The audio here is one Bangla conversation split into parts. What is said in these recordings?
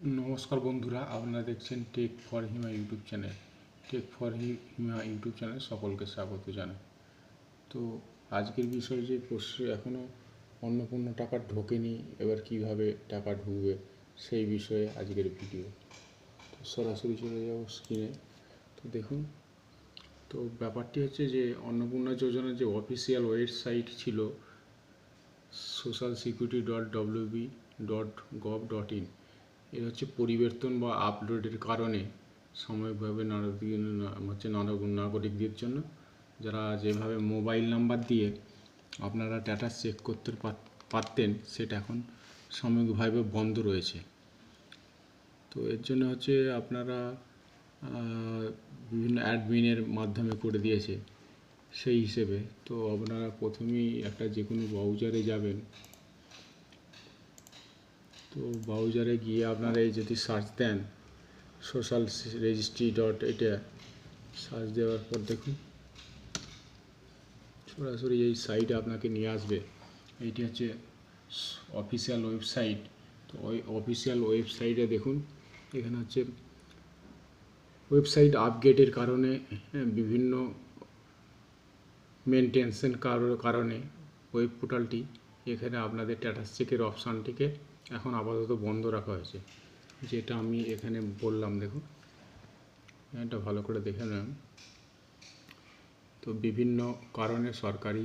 নমস্কার বন্ধুরা, আপনারা দেখছেন tech for Hima YouTube channel. Tech for Hima YouTube channel সকলকে স্বাগত জানাই। তো আজকের বিষয় যে এখনও অন্নপূর্ণ টাকা ঢোকেনি, এবার কিভাবে টাকা ঢুকবে সেই বিষয়ে আজকের ভিডিও। তো সরাসরি চলে যাব স্ক্রিনে। তো দেখুন, তো ব্যাপারটি হচ্ছে যে অন্নপূর্ণা যোজনার যে অফিসিয়াল ওয়েবসাইট ছিল socialsecurity.wb.gov.in, এর হচ্ছে পরিবর্তন বা আপলোডের কারণে সাময়িকভাবে নাগরিকদের জন্য যারা যেভাবে মোবাইল নাম্বার দিয়ে আপনারা স্ট্যাটাস চেক করতে পারতেন, সেটা এখন সাময়িকভাবে বন্ধ রয়েছে। তো এর জন্য হচ্ছে আপনারা বিভিন্ন অ্যাডমিনের মাধ্যমে করে দিয়েছে সেই হিসেবে। তো আপনারা প্রথমেই একটা যে কোনো ব্রাউজারে যাবেন। তো ব্রাউজারে গিয়ে আপনারা এই যদি সার্চ দেন সোশ্যাল রেজিস্ট্রি ডট, এটা সার্চ দেওয়ার পর দেখুন সরাসরি এই সাইটে আপনাকে নিয়ে আসবে। এইটি হচ্ছে অফিসিয়াল ওয়েবসাইট। তো ওই অফিসিয়াল ওয়েবসাইটে দেখুন, এখানে হচ্ছে ওয়েবসাইট আপগ্রেডের কারণে বিভিন্ন মেনটেন্সের কারণে ওয়েব পোর্টালটি এখানে আপনাদের স্ট্যাটাস চেকের অপশানটিকে এখন আপাতত বন্ধ রাখা হয়েছে, যেটা আমি এখানে বললাম। দেখুন, এটা ভালো করে দেখে নেন। তো বিভিন্ন কারণে সরকারি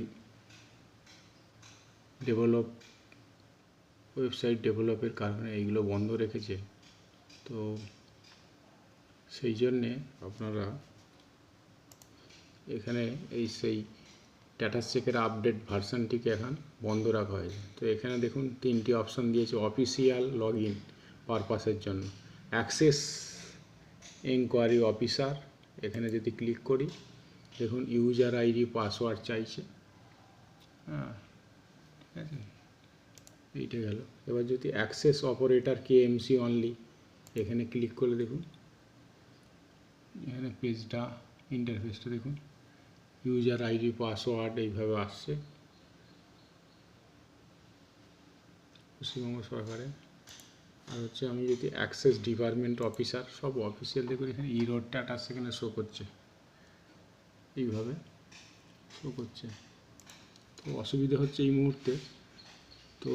ওয়েবসাইট ডেভেলপের কারণে এইগুলো বন্ধ রেখেছে। তো সেই জন্যে আপনারা এখানে সেই স্ট্যাটাস চেকের আপডেট ভার্সানটিকে এখন বন্ধ রাখা হয়েছে। তো এখানে দেখুন তিনটি অপশান দিয়েছে অফিসিয়াল লগ ইন পারপাসের জন্য। অ্যাক্সেস এনকোয়ারি অফিসার, এখানে যদি ক্লিক করি দেখুন ইউজার আইডি পাসওয়ার্ড চাইছে। হ্যাঁ, ঠিক আছে, এইটা গেল। এবার যদি অ্যাক্সেস অপারেটর কেএমসি অনলি, এখানে ক্লিক করে দেখুন, এখানে পেজটা ইন্টারফেসটা দেখুন, ইউজার আইডি পাসওয়ার্ড এইভাবে আসছে পশ্চিমবঙ্গ সরকারের। আর হচ্ছে আমি যদি অ্যাক্সেস ডিপার্টমেন্ট অফিসার, সব অফিসিয়াল দেখুন, এখানে ইরোড স্ট্যাটাস এখানে শো করছে, এইভাবে শো করছে। তো অসুবিধা হচ্ছে এই মুহূর্তে। তো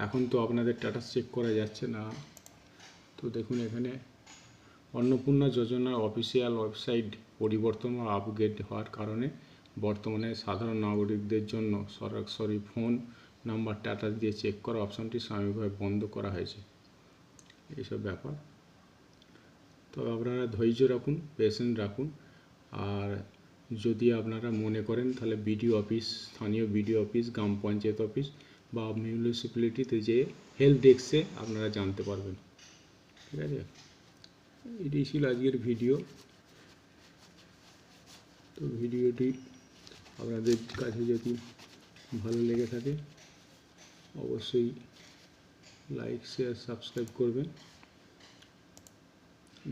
এখন তো আপনাদের স্ট্যাটাস চেক করা যাচ্ছে না। তো দেখুন এখানে অন্নপূর্ণা যোজনার অফিসিয়াল ওয়েবসাইট পরিবর্তন ও আপগ্রেড হওয়ার কারণে বর্তমানে সাধারণ নাগরিকদের জন্য সরাসরি ফোন নাম্বার স্ট্যাটাস দিয়ে চেক করা অপশানটি সাময়িকভাবে বন্ধ করা হয়েছে। এইসব ব্যাপার। তো আপনারা ধৈর্য রাখুন, পেশেন্ট রাখুন। আর যদি আপনারা মনে করেন তাহলে বিডিও অফিস, স্থানীয় বিডিও অফিস, গ্রাম পঞ্চায়েত অফিস বা মিউনিসিপ্যালিটিতে যেয়ে হেল্প ডেস্কে আপনারা জানতে পারবেন। ঠিক আছে, এটাই ছিল আজকের ভিডিও। তো ভিডিওটি আপনাদের কাছে যদি ভালো লেগে থাকে অবশ্যই লাইক, শেয়ার, সাবস্ক্রাইব করবেন।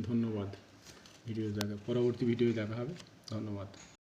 ধন্যবাদ। পরবর্তী ভিডিও দেখা হবে। ধন্যবাদ।